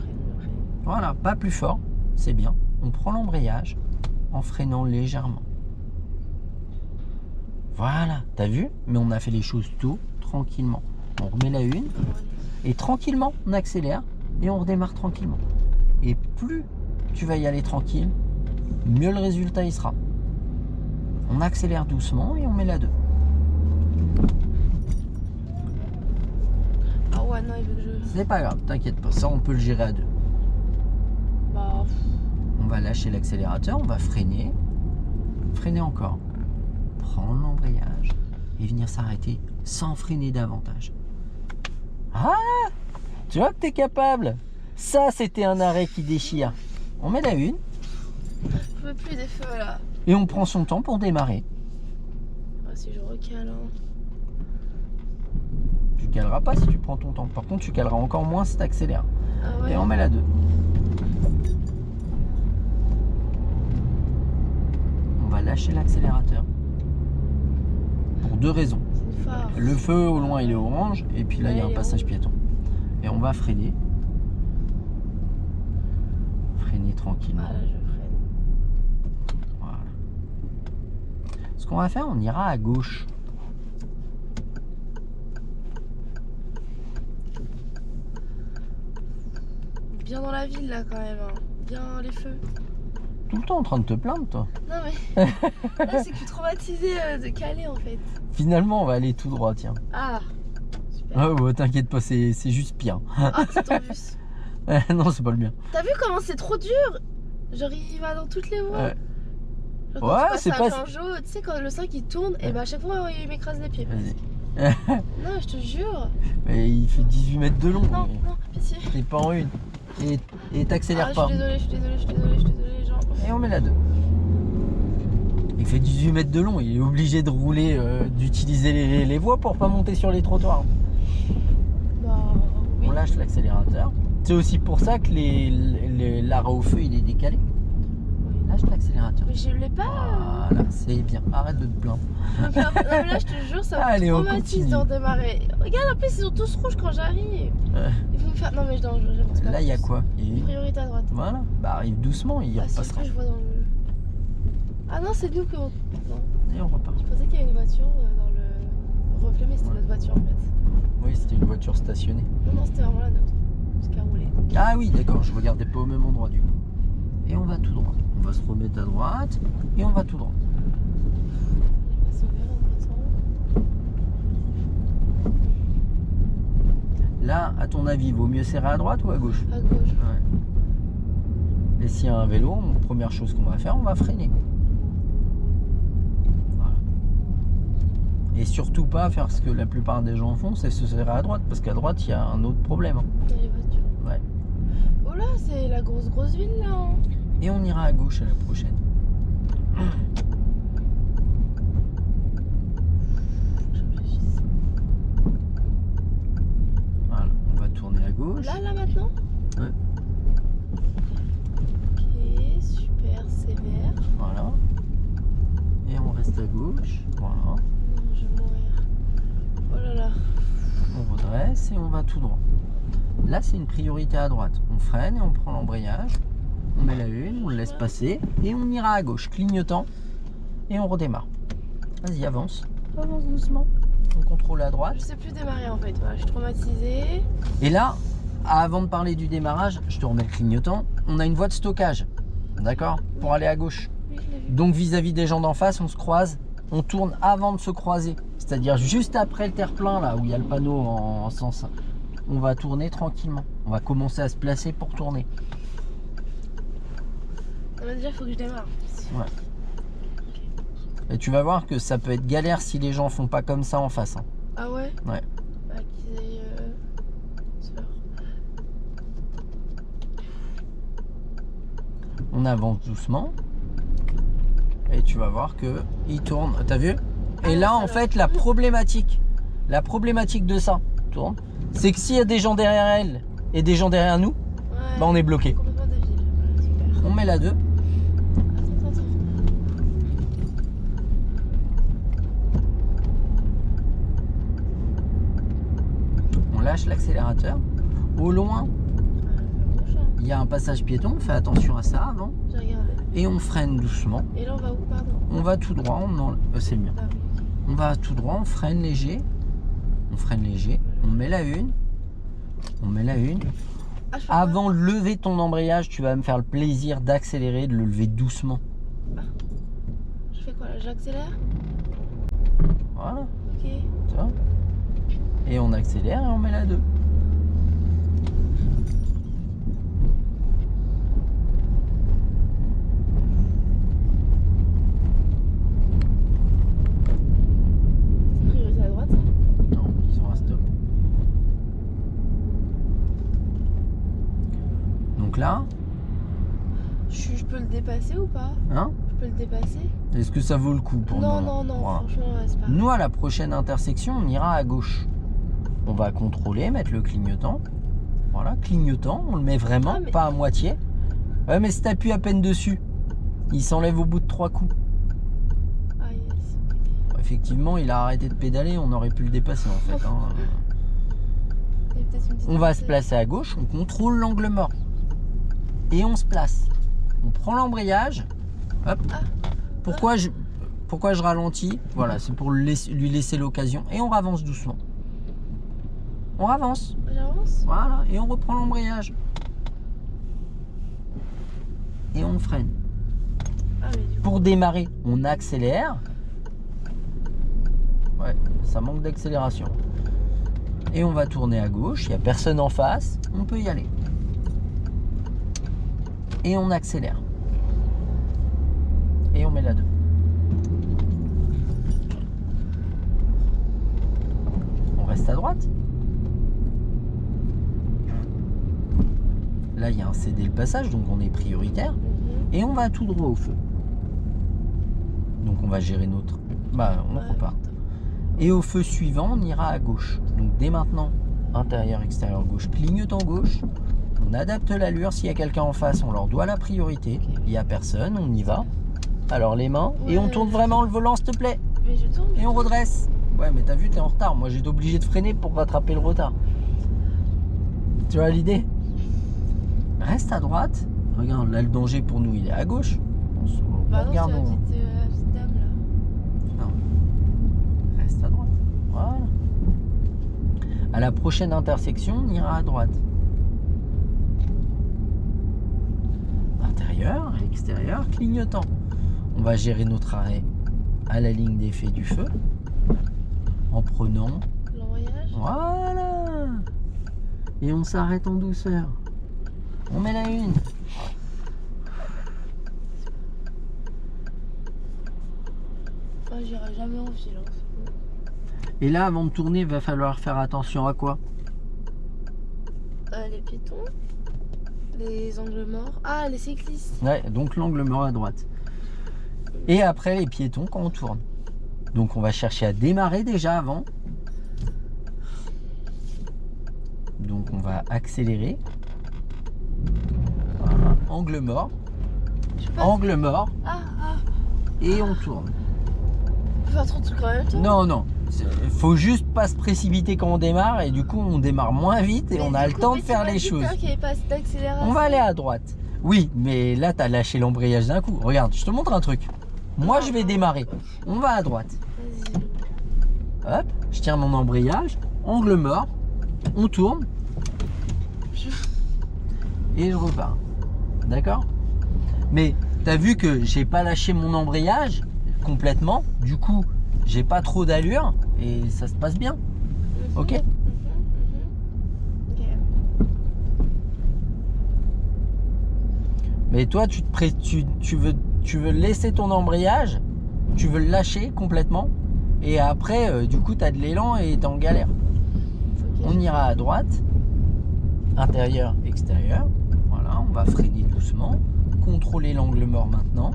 Voilà, pas plus fort. C'est bien. On prend l'embrayage en freinant légèrement. Voilà, t'as vu? Mais on a fait les choses tout tranquillement. On remet la une et tranquillement on accélère et on redémarre tranquillement. Et plus tu vas y aller tranquille, mieux le résultat il sera. On accélère doucement et on met la 2. Ah ouais, non, il veut que je. C'est pas grave, t'inquiète pas, ça on peut le gérer à 2. Bah. On va lâcher l'accélérateur, on va freiner. Freiner encore. Prendre l'embrayage et venir s'arrêter sans freiner davantage. Ah! Tu vois que t'es capable. Ça, c'était un arrêt qui déchire. On met la une Je veux plus des feux là. et on prend son temps pour démarrer. Ah, si je recale. Hein. Tu caleras pas si tu prends ton temps. Par contre, tu caleras encore moins si tu accélères. Ah ouais. Et on met la 2. On va lâcher l'accélérateur. Pour 2 raisons. C'est une phare. Le feu au loin il est orange et puis là il y a Ouais, un il est passage rouge. piéton. Et on va freiner. Freiner tranquillement. Ah là, je freine. Voilà. Ce qu'on va faire, on ira à gauche. Bien dans la ville là quand même. Hein. Bien les feux. Tout le temps en train de te plaindre toi. Non mais. Là, c'est que je suis traumatisée de caler en fait. Finalement on va aller tout droit tiens. Ah. Super. Ah ouais, t'inquiète pas, c'est juste pire. Ah, c'est ton bus. Non c'est pas le bien. T'as vu comment c'est trop dur? Genre il va dans toutes les voies. Ouais. Genre, quand Ouais, tu passes c'est à pas- Changeau, tu sais quand le 5 il tourne, et bah à chaque fois il m'écrase les pieds. Vas-y. Non, je te jure. Mais il fait 18 mètres de long. Non, mais non, pitié. T'es pas en une. Et Ah, t'accélères je pas. suis désolée, je suis désolée, je suis désolée, je suis désolée, les gens. Et on met la 2. Il fait 18 mètres de long, il est obligé de rouler, d'utiliser les voies pour pas monter sur les trottoirs. Bah, oui. On lâche l'accélérateur. C'est aussi pour ça que l'arrêt au feu il est décalé. Oui. Lâche l'accélérateur. Mais je l'ai pas. Voilà, c'est bien. Arrête de te plaindre. Non, mais là, je te jure, ça Allez, me on traumatise continue. de redémarrer. Regarde, en plus, ils sont tous rouges quand j'arrive. Ils vont me faire. Non, mais j'avance pas. Là il y a plus. quoi? Il y a- Priorité à droite. Voilà, bah arrive doucement, il Ah, si, repassera. je vois dans le. Ah non, c'est nous que. Non. Et on repart. Je pensais qu'il y avait une voiture dans le reflet, mais c'était Ouais. notre voiture en fait. Oui, c'était une voiture stationnée. Non, non, c'était vraiment la nôtre. Ce qui a roulé. Ah oui, d'accord, je regardais pas au même endroit du coup. Et on va tout droit. On va se remettre à droite et on va tout droit. Il va s'ouvrir en passant. Là, à ton avis, vaut mieux serrer à droite ou à gauche? À gauche. Ouais. Et s'il y a un vélo, première chose qu'on va faire, on va freiner. Voilà. Et surtout pas faire ce que la plupart des gens font, c'est se serrer à droite, parce qu'à droite, il y a un autre problème. Dans les voitures. Ouais. Oh là, c'est la grosse ville là. Hein. Et on ira à gauche à la prochaine. Je réfléchis. Voilà, on va tourner à gauche. Là maintenant? Ouais. Ok, super sévère. Voilà. Et on reste à gauche. Voilà. Non, je vais mourir. Oh là là. On redresse et on va tout droit. Là, c'est une priorité à droite. On freine et on prend l'embrayage. On met la une, on le laisse passer et on ira à gauche, clignotant et on redémarre. Vas-y, avance. Avance doucement. On contrôle à droite. Je sais plus démarrer en fait. Voilà, je suis traumatisée. Et là, avant de parler du démarrage, je te remets le clignotant. On a une voie de stockage. D'accord? Pour aller à gauche. Oui, je l'ai vu. Donc vis-à-vis des gens d'en face, on se croise, on tourne avant de se croiser. C'est-à-dire juste après le terre-plein, là où il y a le panneau en sens. On va tourner tranquillement. On va commencer à se placer pour tourner. Non, mais déjà, il faut que je démarre. Ouais. Et tu vas voir que ça peut être galère si les gens font pas comme ça en face. Hein. Ah ouais? Ouais. Bah, qu'ils aient. Peur. On avance doucement. Et tu vas voir que il tourne. T'as vu? Ah Et ouais, là, ça en va. fait, la problématique de ça, tourne, c'est que s'il y a des gens derrière elle et des gens derrière nous, Ouais. bah on est bloqué. Complètement débile. Voilà, super. On met la 2. Attends. On lâche l'accélérateur. Au loin, Ah, rouge, hein. il y a un passage piéton. Fais attention à ça avant. J'ai regardé. Et on freine doucement. Et là, on va où? Pardon. On va tout droit. C'est le mien. Ah oui. On va tout droit, on freine léger. On freine léger. On met la une. On met la une. Ah, je fais quoi? Avant de lever ton embrayage, tu vas me faire le plaisir d'accélérer, de le lever doucement. Je fais quoi là? J'accélère? Voilà, Ok. tu vois. Et on accélère et on met la 2. Priorité à droite, ça? Non, ils ont un stop. Donc là, Je peux le dépasser ou pas? hein, Je peux le dépasser? est-ce que ça vaut le coup pour Non, nous? non, non, Voilà. franchement, ouais, c'est pas. Nous, à la prochaine intersection, on ira à gauche. On va contrôler, mettre le clignotant. Voilà, clignotant, on le met vraiment, Ah, mais- pas à moitié. Ouais, mais si t'appuies à peine dessus, il s'enlève au bout de 3 coups. Ah, yes. Effectivement, il a arrêté de pédaler, on aurait pu le dépasser en fait. Hein. Il y a peut-être une petite On va se montée. placer à gauche, on contrôle l'angle mort. Et on se place. On prend l'embrayage. Hop. Ah. Pourquoi je ralentis? Voilà, c'est pour lui laisser l'occasion. Et on avance doucement. On avance. J'avance? Voilà. Et on reprend l'embrayage. Et on freine. Ah, mais du coup. Pour démarrer, on accélère. Ouais, ça manque d'accélération. Et on va tourner à gauche. Il n'y a personne en face. On peut y aller. Et on accélère. Et on met la 2. On reste à droite. Là, il y a un céder le passage, donc on est prioritaire. Mhm. Et on va tout droit au feu. Donc on va gérer notre... Bah, on Ouais, repart. putain. Et au feu suivant, on ira à gauche. Donc dès maintenant, intérieur, extérieur, gauche, clignotant gauche. On adapte l'allure. S'il y a quelqu'un en face, on leur doit la priorité. Il n'y a personne, on y va. Alors les mains. Et on Ouais. tourne vraiment le volant, s'il te plaît. Mais je tourne. Et on redresse. Ouais, mais t'as vu, t'es en retard. Moi, j'ai été obligé de freiner pour rattraper le retard. Tu vois l'idée? Reste à droite. Regarde, là, le danger pour nous, il est à gauche. Bah non, c'est la Regardons. petite dame là. Reste à droite. Voilà. À la prochaine intersection, on ira à droite. Intérieur, extérieur, clignotant. On va gérer notre arrêt à la ligne d'effet du feu en prenant. L'embrayage. Voilà. Et on s'arrête en douceur. On met la une. Ah, j'irai jamais en silence. Et là, avant de tourner, il va falloir faire attention à quoi? Les piétons. Les angles morts. Ah, les cyclistes. Ouais, donc l'angle mort à droite. Et après les piétons quand on tourne. Donc on va chercher à démarrer déjà avant. Donc on va accélérer. Voilà. Angle mort. Je passe. Angle mort. Ah, Et on tourne. on peut faire trop de trucs en même temps. Non, non. Faut juste pas se précipiter quand on démarre. Et du coup on démarre moins vite et Mais on a du le coup, temps de mais tu faire m'as les dit tout à choses. l'heure qu'il y avait pas assez d'accélération. On va aller à droite. Oui, mais là t'as lâché l'embrayage d'un coup. Regarde, je te montre un truc. Moi je vais démarrer. On va à droite. Vas-y. Hop, je tiens mon embrayage, angle mort, on tourne et je repars. D'accord? Mais t'as vu que j'ai pas lâché mon embrayage complètement, du coup j'ai pas trop d'allure et ça se passe bien. Ok? Ok. Mais toi tu veux laisser ton embrayage, tu veux le lâcher complètement et après du coup t'as de l'élan et t'es en galère. Ok. On ira à droite, intérieur, extérieur. Voilà, on va freiner doucement, contrôler l'angle mort maintenant.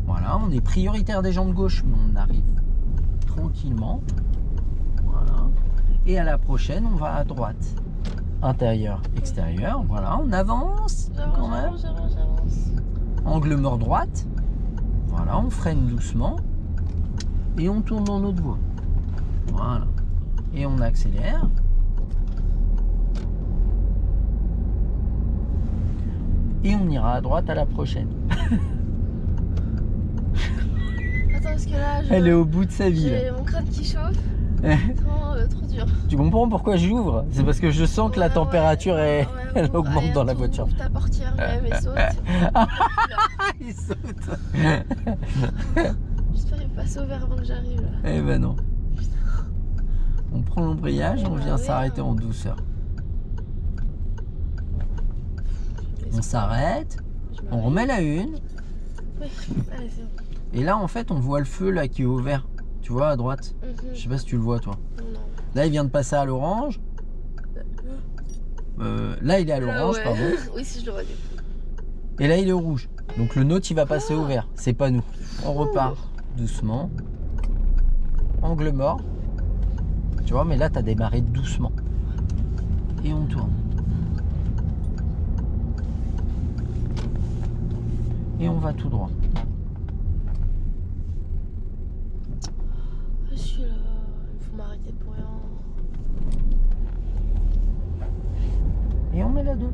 Voilà, on est prioritaire des jambes gauche, mais on arrive tranquillement. Voilà. Et à la prochaine, on va à droite. Intérieur, extérieur. Voilà, on avance quand même. J'avance. Angle mort droite. Voilà, on freine doucement. Et on tourne dans notre voie. Voilà. Et on accélère. Et on ira à droite à la prochaine. Attends, parce que là, Elle est au bout de sa vie. j'ai Là. mon crâne qui chauffe. Trop dur. Tu comprends pourquoi j'ouvre? C'est parce que je sens que la température elle augmente Allez, dans la retourne, voiture. ouvre ta portière même et saute. Il saute. J'espère qu'il va pas sauver avant que j'arrive là. Eh ben non. On prend l'embrayage, on vient Ouais. s'arrêter en douceur. On s'arrête, on remet la une, Oui, allez, c'est bon. et là en fait on voit le feu là qui est au vert. Tu vois à droite? Mhm. Je sais pas si tu le vois toi. Non. Là il vient de passer à l'orange. Là il est à l'orange, Ouais. pardon. Oui, si je le vois du coup. Et là il est au rouge. Donc le nôtre il va passer au vert. C'est pas nous. On repart doucement. Angle mort. Tu vois, mais là t'as démarré doucement. Et on tourne. Et on va tout droit. Je suis là. Il faut m'arrêter pour rien. Et on met la 2.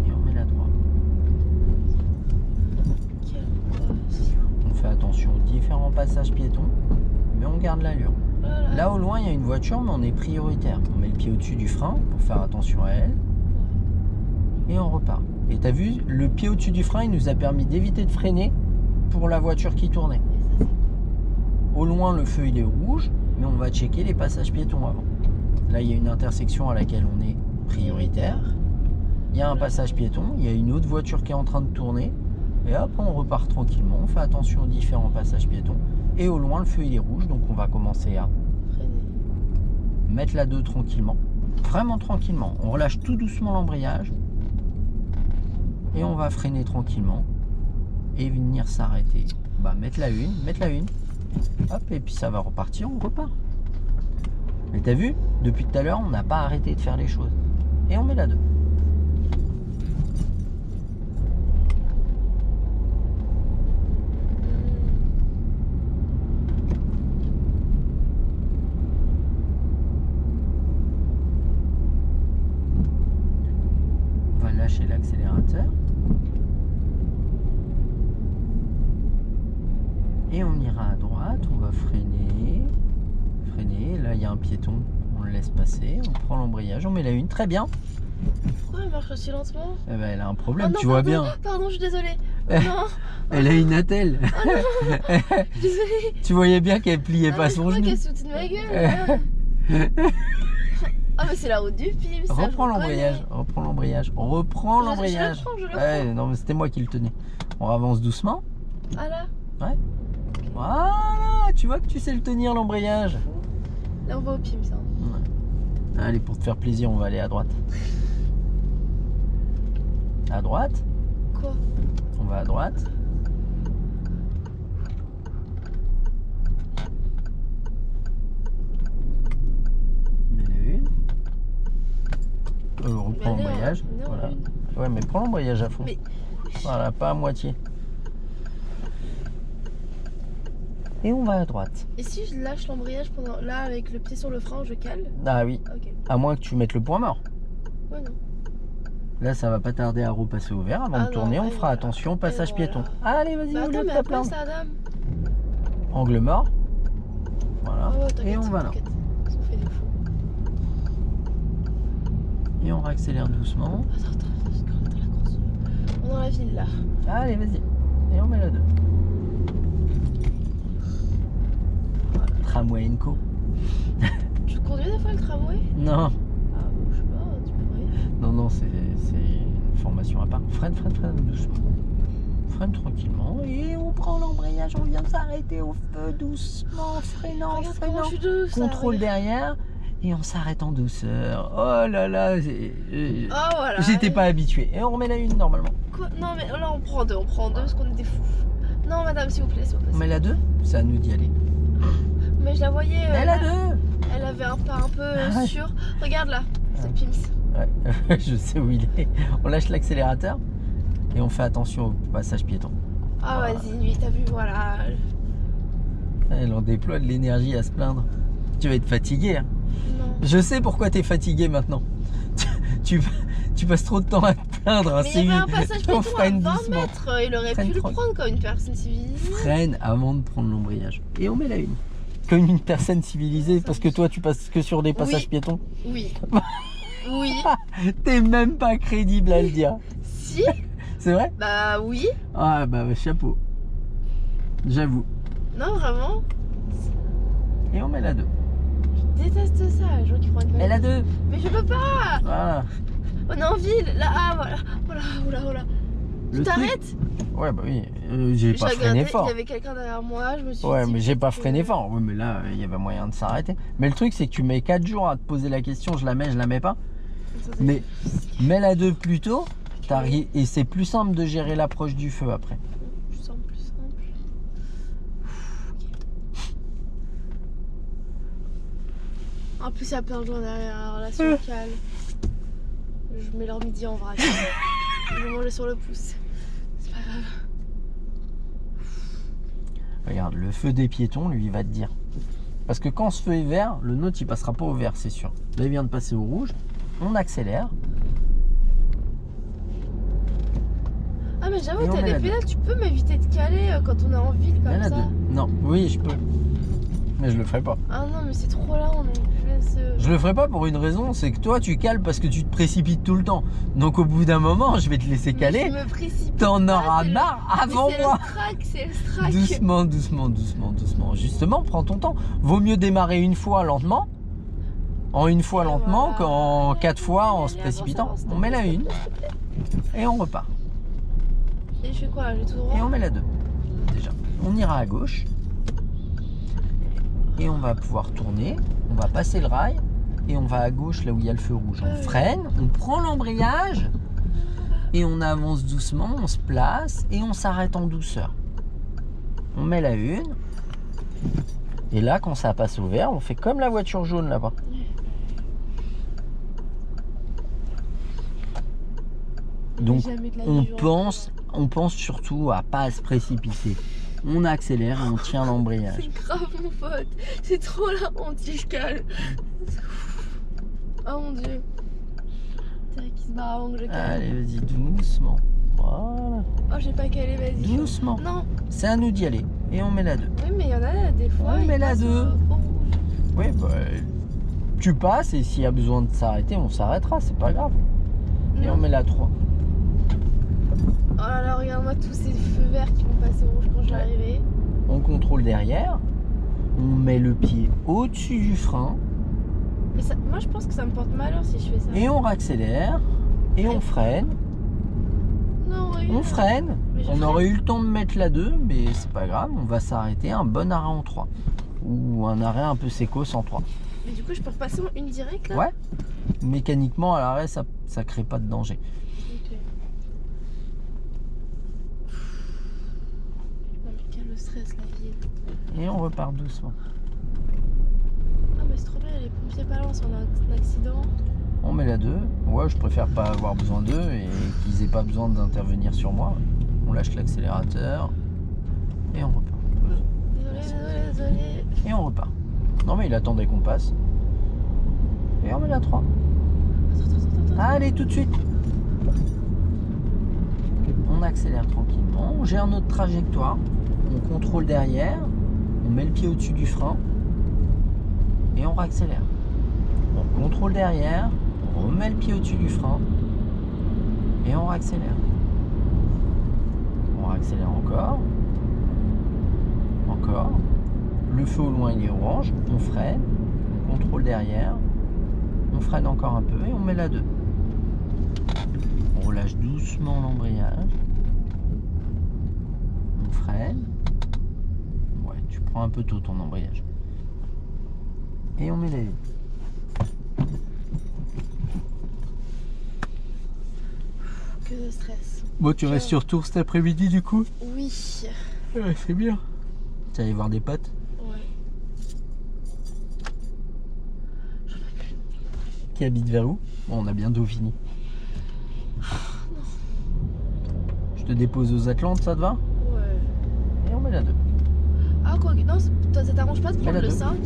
Et on met la 3. Quelle angoisse. On fait attention aux différents passages piétons, mais on garde l'allure. Voilà. Là au loin il y a une voiture, mais on est prioritaire. On met le pied au-dessus du frein pour faire attention à elle. Et on repart. Et t'as vu, le pied au-dessus du frein, il nous a permis d'éviter de freiner pour la voiture qui tournait. Et ça, Au loin, le feu il est rouge, mais on va checker les passages piétons avant. Là, il y a une intersection à laquelle on est prioritaire. Il y a un passage piéton, il y a une autre voiture qui est en train de tourner. Et hop, on repart tranquillement. On fait attention aux différents passages piétons. Et au loin, le feu il est rouge, donc on va commencer à freiner. mettre la 2 tranquillement. Vraiment tranquillement. On relâche tout doucement l'embrayage. Et on va freiner tranquillement. Et venir s'arrêter. Bah, mettre la 1. Hop, et puis ça va repartir, on repart. Mais t'as vu, depuis tout à l'heure, on n'a pas arrêté de faire les choses. Et on met la 2. On va lâcher l'accélérateur. Et on ira à droite, on va freiner. Freiner, là il y a un piéton, on le laisse passer, on prend l'embrayage, on met la 1, très bien. Pourquoi elle marche aussi lentement? Eh ben, elle a un problème, Oh non, tu vois pardon, bien. Pardon, je suis désolée. Non, Elle a une attelle. je suis désolée. Tu voyais bien qu'elle pliait Ah, pas mais son je crois genou. qu'elle se foutait de ma gueule. Ah, mais c'est la route du film, ça. je Reprends reconnais. l'embrayage, reprends l'embrayage, reprends l'embrayage. Je le prends. Ouais, non mais c'était moi qui le tenais. On avance doucement. Ah là, Voilà, tu vois que tu sais le tenir l'embrayage. là on va au PIM, ça. Ouais. Allez, pour te faire plaisir, on va aller à droite. À droite, Quoi? on va à droite. Mets la 1. Reprends Mais l'embrayage. elle est en Voilà. une. Ouais, mais prends l'embrayage à fond. Mais- Voilà, pas à moitié. Et on va à droite. Et si je lâche l'embrayage pendant là avec le pied sur le frein, je cale? Ah oui, Ok. à moins que tu mettes le point mort. Ouais, non. Là, ça va pas tarder à repasser au vert. Avant Ah de tourner, non, on et fera voilà. attention au passage Et piéton. voilà. Allez, vas-y, Bah au attends, lieu de mais te après plaindre. ça, Adam. Angle mort. Voilà. Oh, t'inquiète, Et on va là. t'inquiète. Ça fait des fous. Et on réaccélère doucement. Attends, parce qu'on est dans la course. On est dans la ville là. Allez, vas-y. Et on met la 2. Tramway & Co. Tu conduis des fois le tramway? Non, Ah, bon, je sais pas, tu pourrais. non, c'est une formation à part. Freine doucement. Freine tranquillement. Et on prend l'embrayage, on vient s'arrêter au feu doucement, freinant. Regarde comment je suis douce. ça, Contrôle regarde. derrière. Et on s'arrête en douceur. Oh là là, Oh voilà. j'étais pas habitué. Et on remet la 1 normalement. Quoi? Non, mais là on prend deux parce qu'on est des fous. Non, madame, s'il vous plaît, s'il vous plaît. On met la 2. C'est à nous d'y aller. Mais je la voyais. Mais la 2. Elle avait un pas un peu Ah ouais. sûr. Regarde là, c'est Pims. Ouais, je sais où il est. On lâche l'accélérateur et on fait attention au passage piéton. Ah, Voilà. vas-y, lui, t'as vu, voilà. Elle en déploie de l'énergie à se plaindre. Tu vas être fatigué. Hein. Non. Je sais pourquoi t'es fatigué maintenant. tu, tu passes trop de temps à te plaindre. Hein, Mais il y avait un passage on piéton à freine 20 doucement. mètres. Il aurait Freine pu le tranquille. prendre comme une personne civilisée. Freine avant de prendre l'embrayage. Et on met la une. Comme une personne civilisée, parce que toi tu passes que sur des passages Oui. piétons. Oui. Oui. T'es même pas crédible à le dire. Si. C'est vrai? Bah oui. Ah bah chapeau. J'avoue. Non, vraiment. Et on met la 2. Je déteste ça, les gens qui prennent pas. Et la 2. Mais je peux pas. Voilà. On est en ville. Là, ah, voilà. Voilà. Tu Le t'arrêtes? Ouais bah oui. J'ai pas freiné regardé, fort. il y avait quelqu'un derrière moi, je me suis Ouais, dit mais j'ai pas que- freiné fort. Oui, mais là, il y avait moyen de s'arrêter. Mais le truc, c'est que tu mets 4 jours à te poser la question, je la mets pas. Mais mets la 2 plus tôt, et c'est plus simple de gérer l'approche du feu après. Plus simple. En plus, il y a plein de gens derrière la relation calme. Je mets leur midi en vrac. Je vais manger sur le pouce. C'est pas grave. Regarde, le feu des piétons, lui, il va te dire. Parce que quand ce feu est vert, le nôtre, il passera pas au vert, c'est sûr. Là, il vient de passer au rouge. On accélère. Ah, mais j'avoue, Et on t'as met des la pédales, tu peux m'éviter de caler quand on est en ville Là, comme la ça. 2. Non, oui, je peux. Mais je le ferai pas. Ah non, mais c'est trop là, on est Je le ferai pas pour une raison, c'est que toi, tu cales parce que tu te précipites tout le temps. Donc, au bout d'un moment, je vais te laisser caler. Je me précipite. T'en pas, auras c'est le- marre avant Mais moi. C'est le strack. Doucement. Justement, prends ton temps. Vaut mieux démarrer une fois lentement, en une fois Et lentement, voilà. qu'en 4 fois en Allez, se avance, précipitant. avance, On met la s'il te 1 plaît, s'il te plaît. et on repart. Et je fais quoi là? Je vais tout droit? Et on met la 2. Déjà. On ira à gauche. Et on va pouvoir tourner. On va passer le rail. Et on va à gauche là où il y a le feu rouge. On freine, on prend l'embrayage. Et on avance doucement, on se place. Et on s'arrête en douceur. On met la 1. Et là, quand ça passe au vert, on fait comme la voiture jaune là-bas. Donc, Jamais de la vie, on pense surtout à pas se précipiter. On accélère et on tient l'embrayage. C'est grave mon pote. C'est trop la honte si je cale. Oh mon dieu. C'est vrai qu'il se barre avant que je cale. Allez, vas-y, doucement. Voilà. Oh, j'ai pas calé, vas-y. Doucement. Non. C'est à nous d'y aller. Et on met la 2. Oui, mais il y en a des fois. On ils met la passent 2. au rouge. Oui, bah, tu passes et s'il y a besoin de s'arrêter, on s'arrêtera, c'est pas grave. Et Non. on met la 3. Oh là là, regarde-moi tous ces feux verts qui vont passer au rouge quand je vais Ouais. arriver. On contrôle derrière. On met le pied au-dessus du frein. Mais ça, moi, je pense que ça me porte malheur si je fais ça. Et on accélère. Et on freine. Non, regarde. On freine. Mais je On freine. aurait eu le temps de mettre la 2, mais c'est pas grave. On va s'arrêter. Un bon arrêt en 3. Ou un arrêt un peu sécos en 3. Mais du coup, je peux repasser en une directe là? Ouais. Mécaniquement, à l'arrêt, ça crée pas de danger. Ok. Non, mais quel le stress, la ville. Et on repart doucement. Ah, mais c'est trop bien, les pompiers pas là, si on a un accident. On met la 2. Ouais, je préfère pas avoir besoin d'eux et qu'ils aient pas besoin d'intervenir sur moi. On lâche l'accélérateur. Et on repart. Désolé. Et on repart. Non mais il attendait qu'on passe. Et on met la 3. Attends. Allez, tout de suite. On accélère tranquillement. On gère notre trajectoire. On contrôle derrière. On met le pied au-dessus du frein. Et on réaccélère. On contrôle derrière. On remet le pied au-dessus du frein. Et on réaccélère. On réaccélère encore. Encore. Le feu au loin il est orange. On freine. On contrôle derrière. On freine encore un peu et on met la 2. On relâche doucement l'embrayage. On freine. Ouais, tu prends un peu tôt ton embrayage. Et on met la 1. Que de stress. Bon, tu restes sur tour cet après-midi du coup? Oui. Ouais, c'est bien. Tu allais voir des potes? Ouais. Qui habitent vers où? Bon, on a bientôt fini. Je te dépose aux Atlantes, ça te va? Ouais. Et on met la 2. Ah, quoi que. Non, toi, ça t'arrange pas de Mais prendre la le deux. 5?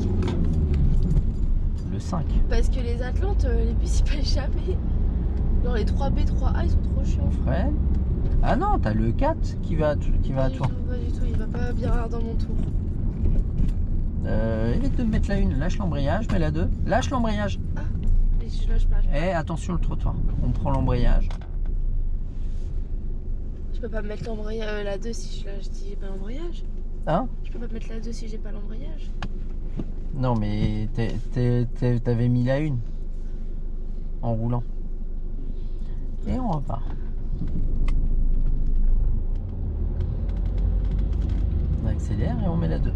Le 5. Parce que les Atlantes, les bus ils passent jamais. Genre les 3B, 3A, ils sont trop chiants. Freine. Ah non, t'as le 4 qui va à toi. Pas du tout, il va pas bien dans mon tour. Évite de mettre la 1, lâche l'embrayage, mets la 2. Lâche l'embrayage. Et je lâche pas. Eh, attention le trottoir. On prend l'embrayage. Je peux pas me mettre l'embrayage, la 2 si j'ai pas l'embrayage. Hein? Je peux pas mettre la 2 si j'ai pas l'embrayage. Non, mais t'avais mis la 1 en roulant. Et on repart. On accélère et on met la 2.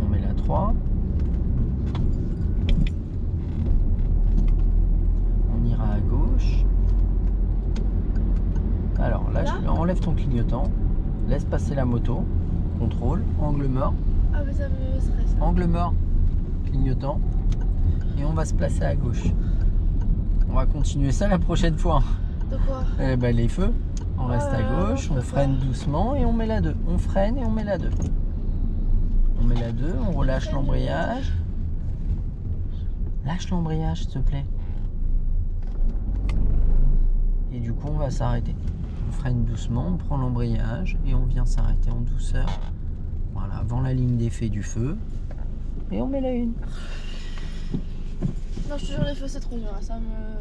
On met la 3. On ira à gauche. Alors là, enlève ton clignotant. Laisse passer la moto. Contrôle. Angle mort. Ah mais ça me stresse. Angle mort. Clignotant. Et on va se placer à gauche. On va continuer ça la prochaine fois. De quoi? Eh ben, les feux. On reste à non, gauche. je On peux freine pas. doucement et on met la 2. On freine et on met la 2. On met la 2. On relâche l'embrayage. Lâche l'embrayage, s'il te plaît. Et du coup, on va s'arrêter. On freine doucement, on prend l'embrayage et on vient s'arrêter en douceur. Voilà, avant la ligne d'effet du feu. Et on met la 1. Non, je te jure, les feux c'est trop dur, ça me...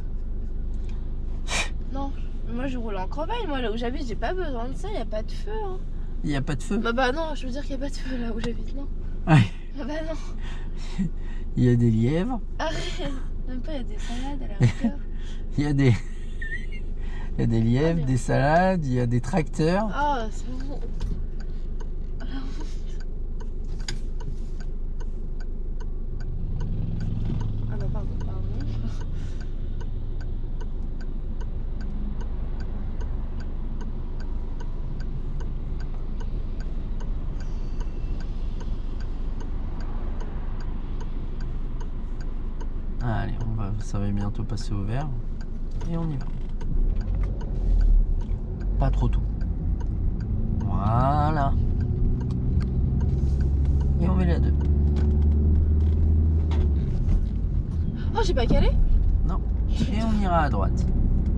Non, moi je roule en campagne, moi là où j'habite, j'ai pas besoin de ça, y a pas de feu. Hein. Il n'y a pas de feu. Bah non, je veux dire qu'il y a pas de feu là où j'habite, non. Ouais. Ah bah non, Il y a des lièvres. arrête. Même pas, y a des salades à la rigueur. Il y a des... Il y a des lièvres, mais- des salades, il y a des tracteurs. Ah, c'est bon. Ah non, pardon. Allez, ça va bientôt passer au vert. Et on y va. Pas trop tôt. Voilà. Et on met la 2. Oh, j'ai pas calé? Non. Et on ira à droite.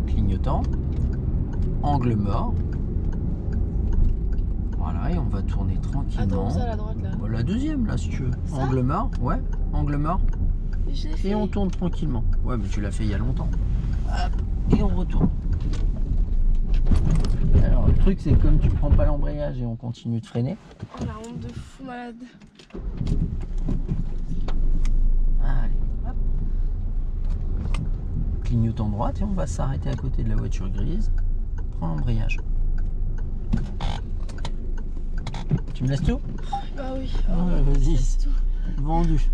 Clignotant. Angle mort. Voilà, et on va tourner Attends, tranquillement. où ça à la droite là? Bon, la deuxième là si tu veux. Ça Angle mort, ouais. Angle mort. Je l'ai fait. Et on tourne tranquillement. Ouais, mais tu l'as fait il y a longtemps. Hop, et on retourne. Alors le truc c'est que comme tu prends pas l'embrayage et on continue de freiner. Oh la honte de fou malade. Allez, hop. Clignotant droite et on va s'arrêter à côté de la voiture grise. Prends l'embrayage. Tu me laisses tout? Bah oui. Ouais, vas-y. C'est tout. Vendu.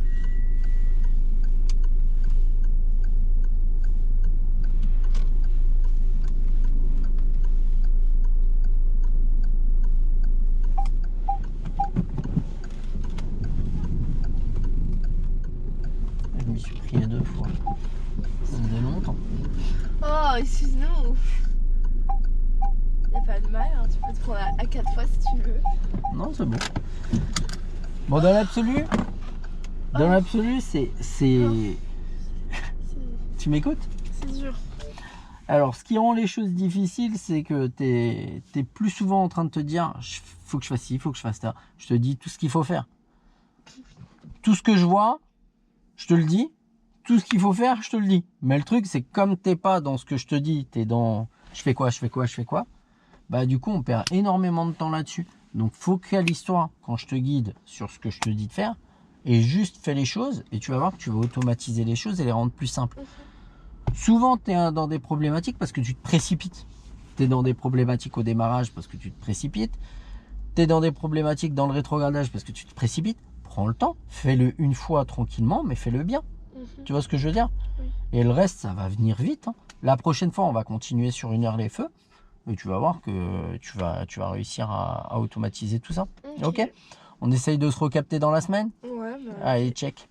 Je m'y suis pris à 2 fois. Ça faisait longtemps. Oh, excuse-nous. Y'a pas de mal, hein. Tu peux te prendre à 4 fois si tu veux. Non, c'est bon. Bon, dans l'absolu, c'est... C'est Tu m'écoutes? dur. Alors, ce qui rend les choses difficiles, c'est que t'es plus souvent en train de te dire faut que je fasse ci, faut que je fasse ça. Je te dis tout ce qu'il faut faire. Tout ce que je vois, je te le dis. Tout ce qu'il faut faire, je te le dis. Mais le truc, c'est que comme t'es pas dans ce que je te dis, t'es dans je fais quoi, bah du coup, on perd énormément de temps là-dessus. Donc, focalise-toi quand je te guide sur ce que je te dis de faire et juste fais les choses et tu vas voir que tu vas automatiser les choses et les rendre plus simples. Souvent, tu es dans des problématiques parce que tu te précipites. Tu es dans des problématiques au démarrage parce que tu te précipites. Tu es dans des problématiques dans le rétrogradage parce que tu te précipites. Prends le temps, fais-le une fois tranquillement, mais fais-le bien. Tu vois ce que je veux dire? Oui. Et le reste, ça va venir vite. Hein. La prochaine fois, on va continuer sur 1 heure les feux. Et tu vas voir que tu vas réussir à automatiser tout ça. Ok? On essaye de se recapter dans la semaine? Ouais, bah. Allez, check.